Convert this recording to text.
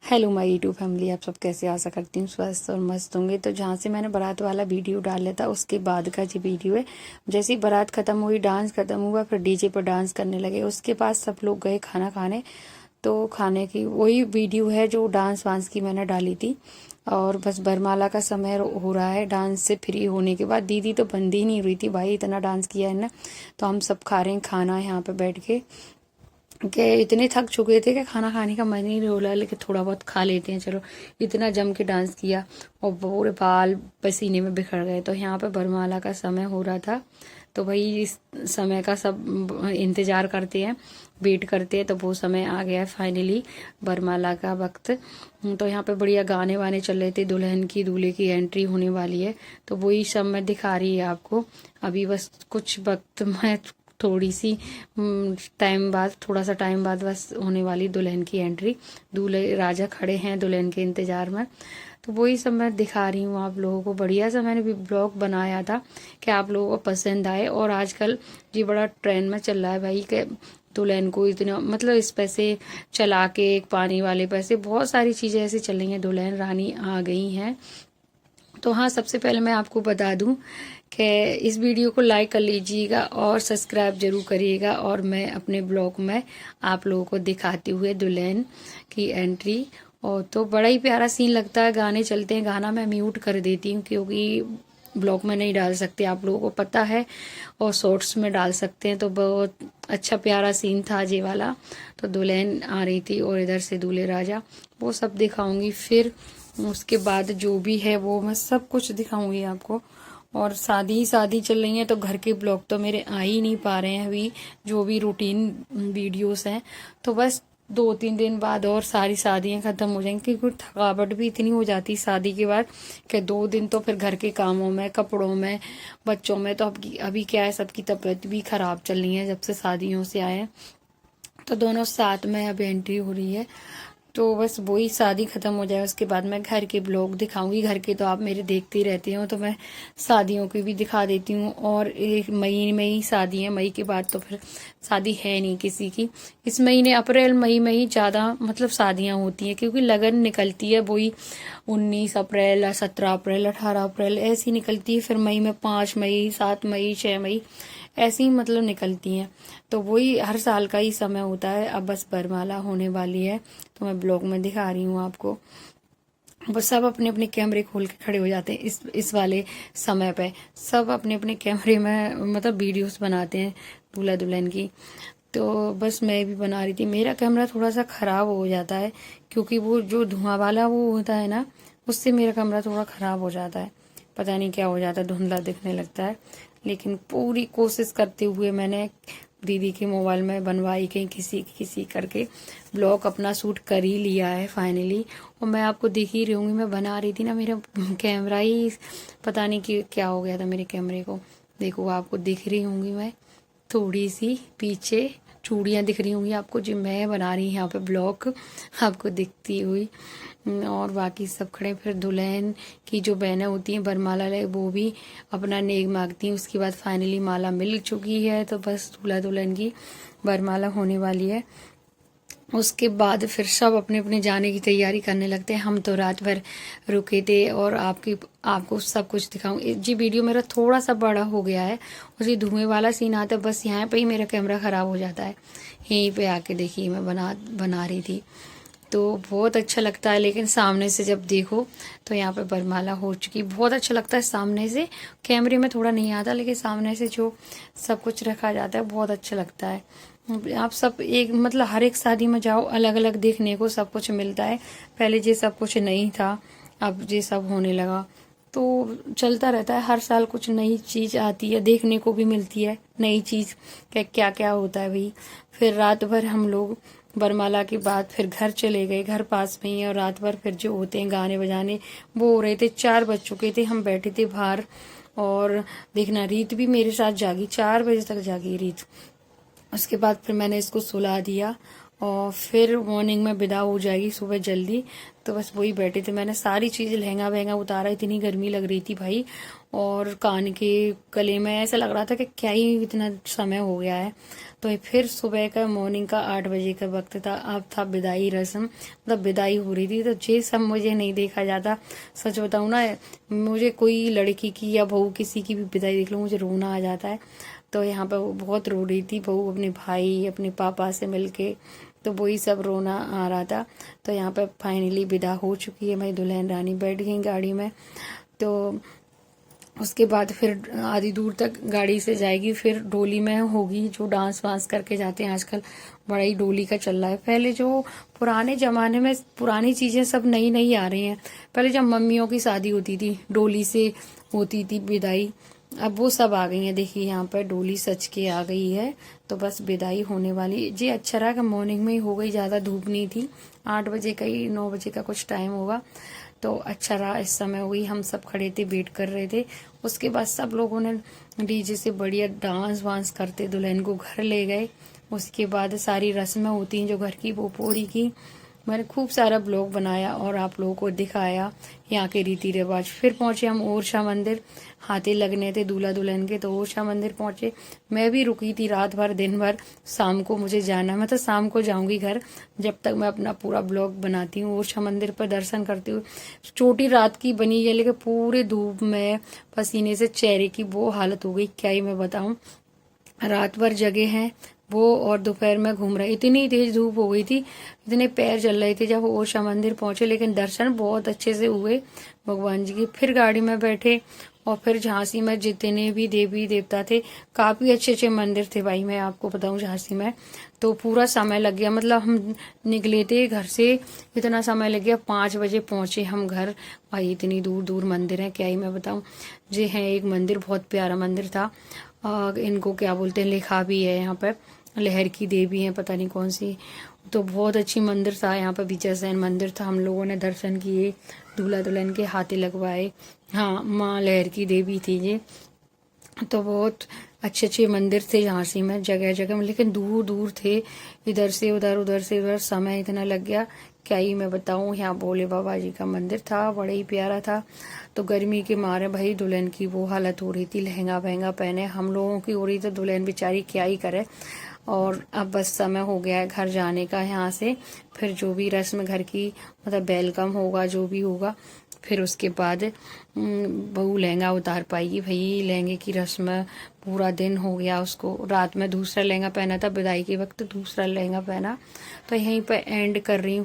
Hello my YouTube family, आप सब कैसे? आशा करती हूँ स्वस्थ और मस्त होंगे। तो जहाँ से मैंने बारात वाला वीडियो डाला था उसके बाद का ये वीडियो है। जैसे ही बारात खत्म हुई, डांस खत्म हुआ, फिर डीजे पर डांस करने लगे। उसके बाद सब लोग गए खाना खाने। तो खाने की वही वीडियो है जो डांस वांस की मैंने डाली थी। और बस बरमाला का समय हो रहा है। डांस से फ्री होने के बाद दीदी तो बंद ही नहीं हुई थी, भाई इतना डांस किया है ना। तो हम सब खा रहे हैं खाना यहाँ पे बैठ के, कि इतने थक चुके थे कि खाना खाने का मन ही नहीं हो रहा, लेकिन थोड़ा बहुत खा लेते हैं चलो। इतना जम के डांस किया और पूरे बाल पसीने में बिखर गए। तो यहाँ पे बरमाला का समय हो रहा था। तो भाई इस समय का सब इंतजार करते हैं, वेट करते हैं। तो वो समय आ गया है फाइनली, बरमाला का वक्त। तो यहाँ पे बढ़िया गाने वाने चल रहे थे, दुल्हन की दूल्हे की एंट्री होने वाली है। तो वही सब मैं दिखा रही है आपको। अभी बस कुछ वक्त में थोड़ी सी टाइम बाद, थोड़ा सा टाइम बाद बस होने वाली दुल्हन की एंट्री। दूल्हे राजा खड़े हैं दुल्हन के इंतजार में। तो वही सब मैं दिखा रही हूँ आप लोगों को। बढ़िया सा मैंने भी ब्लॉग बनाया था कि आप लोगों को पसंद आए। और आजकल ये बड़ा ट्रेंड में चल रहा है भाई कि दुल्हन को इतना मतलब इस पैसे चला के, एक पानी वाले पैसे, बहुत सारी चीज़ें ऐसी चल रही हैं। दुल्हन रानी आ गई हैं। तो हाँ, सबसे पहले मैं आपको बता दूं कि इस वीडियो को लाइक कर लीजिएगा और सब्सक्राइब जरूर करिएगा। और मैं अपने ब्लॉग में आप लोगों को दिखाते हुए दुल्हन की एंट्री। और तो बड़ा ही प्यारा सीन लगता है। गाने चलते हैं, गाना मैं म्यूट कर देती हूँ क्योंकि ब्लॉग में नहीं डाल सकते, आप लोगों को पता है, और शॉर्ट्स में डाल सकते हैं। तो बहुत अच्छा प्यारा सीन था ये वाला। तो दुल्हन आ रही थी और इधर से दूल्हे राजा, वो सब दिखाऊंगी। फिर उसके बाद जो भी है वो मैं सब कुछ दिखाऊंगी आपको। और शादी ही शादी चल रही है तो घर के ब्लॉग तो मेरे आ ही नहीं पा रहे हैं अभी, जो भी रूटीन वीडियोस हैं। तो बस 2-3 दिन बाद और सारी शादियां खत्म हो जाएंगी, क्योंकि थकावट भी इतनी हो जाती शादी के बाद कि 2 दिन तो फिर घर के कामों में, कपड़ों में, बच्चों में। तो अभी क्या है, सबकी तबीयत भी खराब चल रही है जब से शादियों से आए हैं। तो दोनों साथ में अब एंट्री हो रही है। तो बस वही शादी खत्म हो जाए उसके बाद मैं घर के ब्लॉग दिखाऊंगी। घर के तो आप मेरे देखते ही रहते हो, तो मैं शादियों की भी दिखा देती हूँ। और एक मई में ही शादी है, मई के बाद तो फिर शादी है नहीं किसी की। इस महीने अप्रैल मई में ही ज़्यादा मतलब शादियाँ होती हैं, क्योंकि लगन निकलती है वही 19 अप्रैल, 17 अप्रैल, 18 अप्रैल ऐसी निकलती है। फिर मई में 5 मई, 7 मई, 6 मई ऐसी ही मतलब निकलती हैं। तो वही हर साल का ही समय होता है। अब बस बरमाला होने वाली है तो मैं ब्लॉग में दिखा रही हूँ आपको। बस सब अपने अपने कैमरे खोल के खड़े हो जाते हैं इस वाले समय पे। सब अपने अपने कैमरे में मतलब वीडियोस बनाते हैं दूल्हा दुल्हन की। तो बस मैं भी बना रही थी। मेरा कैमरा थोड़ा सा खराब हो जाता है, क्योंकि वो जो धुआं वाला वो होता है ना, उससे मेरा कैमरा थोड़ा खराब हो जाता है। पता नहीं क्या हो जाता है, धुंधला दिखने लगता है। लेकिन पूरी कोशिश करते हुए मैंने दीदी के मोबाइल में बनवाई, कहीं किसी किसी करके ब्लॉग अपना शूट कर ही लिया है फाइनली। और मैं आपको दिख ही रही हूँगी, मैं बना रही थी ना, मेरा कैमरा ही पता नहीं कि क्या हो गया था मेरे कैमरे को। देखो आपको दिख रही होंगी मैं, थोड़ी सी पीछे चूड़ियाँ दिख रही होंगी आपको, जो मैं बना रही हूँ यहाँ पे ब्लॉग आपको दिखती हुई। और बाकी सब खड़े। फिर दुल्हन की जो बहनें होती हैं बरमाला ले, वो भी अपना नेक मांगती हैं। उसके बाद फाइनली माला मिल चुकी है, तो बस दूल्हा दुल्हन की बरमाला होने वाली है। उसके बाद फिर सब अपने अपने जाने की तैयारी करने लगते हैं। हम तो रात भर रुके थे और आपको सब कुछ दिखाऊं। जी वीडियो मेरा थोड़ा सा बड़ा हो गया है, उसी धुएं वाला सीन आता है, बस यहाँ पे ही मेरा कैमरा ख़राब हो जाता है। यहीं पे आके देखिए मैं बना रही थी, तो बहुत अच्छा लगता है। लेकिन सामने से जब देखो तो यहाँ पे बरमाला हो चुकी, बहुत अच्छा लगता है सामने से। कैमरे में थोड़ा नहीं आता, लेकिन सामने से जो सब कुछ रखा जाता है बहुत अच्छा लगता है। आप सब एक मतलब हर एक शादी में जाओ, अलग अलग देखने को सब कुछ मिलता है। पहले ये सब कुछ नहीं था, अब ये सब होने लगा। तो चलता रहता है, हर साल कुछ नई चीज़ आती है, देखने को भी मिलती है नई चीज़ क्या क्या होता है भाई। फिर रात भर हम लोग बरमाला के बाद फिर घर चले गए, घर पास में ही है। और रात भर फिर जो होते हैं गाने बजाने वो हो रहे थे। 4 बज चुके थे, हम बैठे थे बाहर। और देखना रीत भी मेरे साथ जागी, 4 बजे तक जागी रीत। उसके बाद फिर मैंने इसको सुला दिया और फिर मॉर्निंग में विदा हो जाएगी सुबह जल्दी। तो बस वही बैठे थे, मैंने सारी चीज़ें लहंगा वहंगा उतारा, इतनी गर्मी लग रही थी भाई। और कान के गले में ऐसा लग रहा था कि क्या ही इतना समय हो गया है। तो फिर सुबह का मॉर्निंग का 8 बजे का वक्त था। अब था विदाई रस्म, मतलब विदाई हो रही थी। तो ये सब मुझे नहीं देखा जाता, सच बताऊं ना, मुझे कोई लड़की की या बहू किसी की भी विदाई देख लो मुझे रोना आ जाता है। तो यहाँ पर वो बहुत रो रही थी बहू अपने भाई अपने पापा से मिलके, तो वही सब रोना आ रहा था। तो यहाँ पर फाइनली विदा हो चुकी है, मेरी दुल्हन रानी बैठ गई गाड़ी में। तो उसके बाद फिर आधी दूर तक गाड़ी से जाएगी, फिर डोली में होगी, जो डांस वांस करके जाते हैं आजकल बड़ा ही डोली का चल रहा है। पहले जो पुराने जमाने में पुरानी चीजें सब नई नई आ रही हैं। पहले जब मम्मियों की शादी होती थी डोली से होती थी विदाई, अब वो सब आ गई है। देखिए यहाँ पर डोली सच के आ गई है, तो बस विदाई होने वाली। जी अच्छा रहा कि मॉर्निंग में ही हो गई, ज्यादा धूप नहीं थी, 8 बजे का ही 9 बजे का कुछ टाइम होगा, तो अच्छा रहा इस समय हुई। हम सब खड़े थे वेट कर रहे थे। उसके बाद सब लोगों ने डीजे से बढ़िया डांस वांस करते दुल्हन को घर ले गए। उसके बाद सारी रस्में होती हैं जो घर की वो पूरी की। मैंने खूब सारा ब्लॉग बनाया और आप लोगों को दिखाया यहाँ के रीति रिवाज। फिर पहुंचे हम ओरछा मंदिर, हाथे लगने थे दूल्हा दुल्हन के, तो ओरछा मंदिर पहुंचे। मैं भी रुकी थी रात भर दिन भर, शाम को मुझे जाना, मैं तो शाम को जाऊंगी घर, जब तक मैं अपना पूरा ब्लॉग बनाती हूँ। ओरछा मंदिर पर दर्शन करते हुए चोटी रात की बनी है, लेकिन पूरे धूप में पसीने से चेहरे की वो हालत हो गई, क्या ही मैं बताऊं। रात भर जगे हैं वो, और दोपहर में घूम रहे, इतनी तेज धूप हो गई थी, इतने पैर जल रहे थे जब वो ओरछा मंदिर पहुंचे। लेकिन दर्शन बहुत अच्छे से हुए भगवान जी के। फिर गाड़ी में बैठे और फिर झांसी में जितने भी देवी देवता थे, काफी अच्छे अच्छे मंदिर थे भाई, मैं आपको बताऊं झांसी में। तो पूरा समय लग गया, मतलब हम निकले थे घर से, इतना समय लग गया, 5 बजे पहुंचे हम घर। भाई इतनी दूर दूर मंदिर है, क्या ही मैं बताऊं। ये है एक मंदिर, बहुत प्यारा मंदिर था। इनको क्या बोलते हैं, लिखा भी है यहाँ पर, लहर की देवी है, पता नहीं कौन सी। तो बहुत अच्छी मंदिर था, यहाँ पर विजय सैन मंदिर था। हम लोगों ने दर्शन किए, दूल्हा दुल्हन के हाथे लगवाए। हाँ, माँ लहर की देवी थी ये। तो बहुत अच्छे अच्छे मंदिर थे झांसी में, जगह जगह में, लेकिन दूर दूर थे, इधर से उधर उधर से उधर, समय इतना लग गया, क्या ही मैं बताऊं। यहाँ भोले बाबा जी का मंदिर था, बड़ा ही प्यारा था। तो गर्मी के मारे भाई दुल्हन की वो हालत हो रही थी, लहंगा वहंगा पहने, हम लोगों की हो रही, तो दुल्हन बेचारी क्या ही करे। और अब बस समय हो गया है घर जाने का यहाँ से। फिर जो भी रस्म घर की, मतलब वेलकम होगा जो भी होगा, फिर उसके बाद बहू लहंगा उतार पाएगी। भाई लहंगे की रस्म पूरा दिन हो गया उसको, रात में दूसरा लहंगा पहना था, विदाई के वक्त दूसरा लहंगा पहना। तो यहीं पर एंड कर रही हूँ।